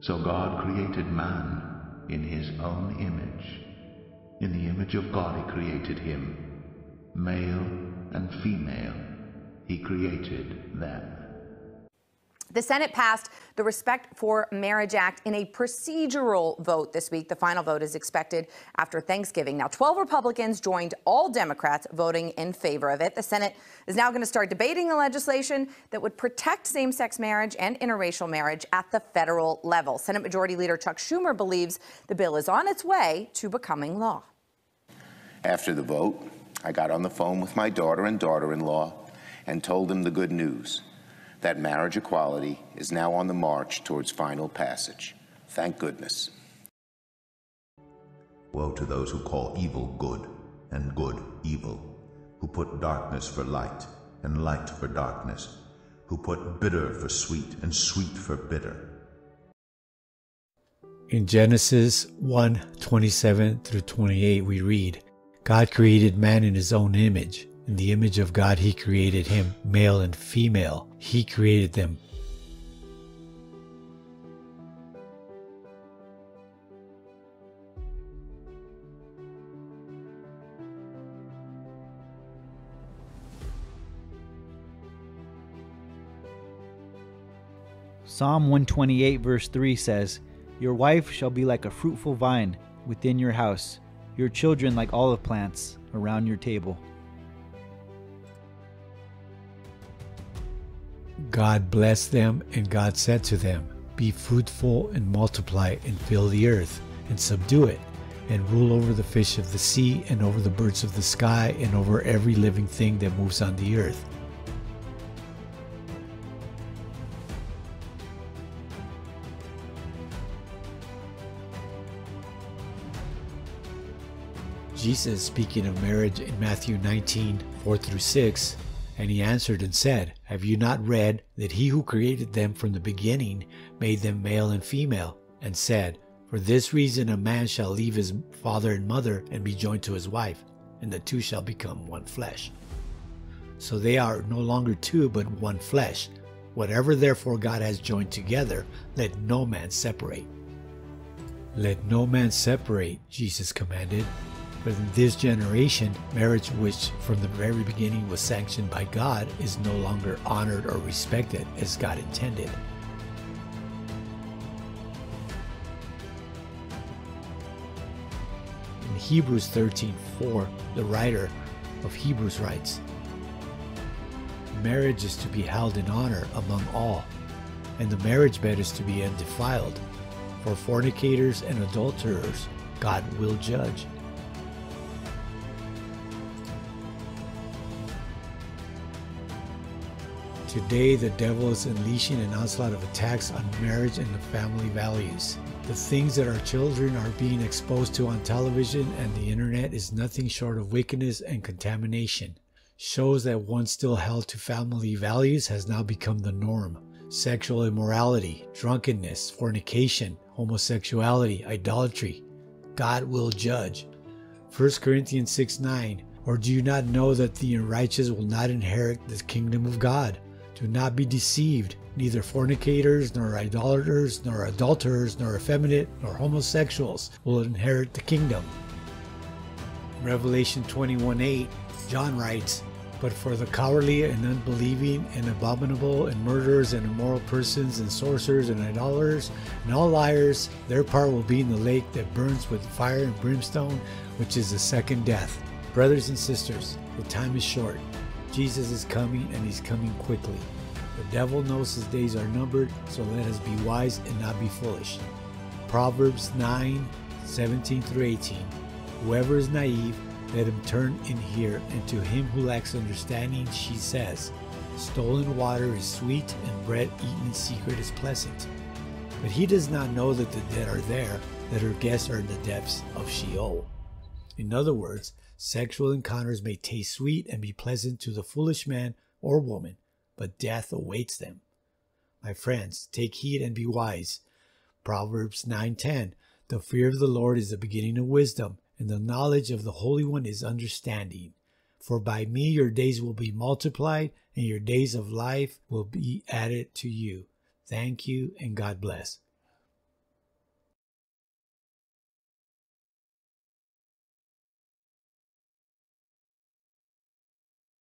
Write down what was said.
So God created man in his own image. In the image of God he created him. Male and female he created them. The Senate passed the Respect for Marriage Act in a procedural vote this week. The final vote is expected after Thanksgiving. Now, 12 Republicans joined all Democrats voting in favor of it. The Senate is now going to start debating the legislation that would protect same-sex marriage and interracial marriage at the federal level. Senate Majority Leader Chuck Schumer believes the bill is on its way to becoming law. After the vote, I got on the phone with my daughter and daughter-in-law and told them the good news, that marriage equality is now on the march towards final passage. Thank goodness. Woe to those who call evil good and good evil, who put darkness for light and light for darkness, who put bitter for sweet and sweet for bitter. In Genesis 1:27 through 28, we read, God created man in his own image. In the image of God he created him, male and female. He created them. Psalm 128 verse 3 says, Your wife shall be like a fruitful vine within your house, your children like olive plants around your table. God blessed them, and God said to them, Be fruitful and multiply and fill the earth and subdue it, and rule over the fish of the sea and over the birds of the sky and over every living thing that moves on the earth. Jesus, speaking of marriage in Matthew 19:4 through 6, and he answered and said, Have you not read that he who created them from the beginning made them male and female, and said, For this reason a man shall leave his father and mother and be joined to his wife, and the two shall become one flesh. So they are no longer two, but one flesh. Whatever therefore God has joined together, let no man separate. Let no man separate, Jesus commanded. But in this generation, marriage, which from the very beginning was sanctioned by God, is no longer honored or respected as God intended. In Hebrews 13:4, the writer of Hebrews writes, Marriage is to be held in honor among all, and the marriage bed is to be undefiled. For fornicators and adulterers, God will judge. Today, the devil is unleashing an onslaught of attacks on marriage and the family values. The things that our children are being exposed to on television and the internet is nothing short of wickedness and contamination. Shows that once still held to family values has now become the norm. Sexual immorality, drunkenness, fornication, homosexuality, idolatry. God will judge. 1 Corinthians 6:9. Or do you not know that the unrighteous will not inherit the kingdom of God? Do not be deceived. Neither fornicators, nor idolaters, nor adulterers, nor effeminate, nor homosexuals will inherit the kingdom. Revelation 21:8, John writes, But for the cowardly and unbelieving and abominable and murderers and immoral persons and sorcerers and idolaters and all liars, their part will be in the lake that burns with fire and brimstone, which is the second death. Brothers and sisters, the time is short. Jesus is coming, and he's coming quickly. The devil knows his days are numbered, so let us be wise and not be foolish. Proverbs 9:17 through 18. Whoever is naive, let him turn and hear, and to him who lacks understanding she says, Stolen water is sweet, and bread eaten in secret is pleasant. But he does not know that the dead are there, that her guests are in the depths of Sheol. In other words, sexual encounters may taste sweet and be pleasant to the foolish man or woman, but death awaits them. My friends, take heed and be wise. Proverbs 9:10. The fear of the Lord is the beginning of wisdom, and the knowledge of the Holy One is understanding. For by me your days will be multiplied, and your days of life will be added to you. Thank you, and God bless.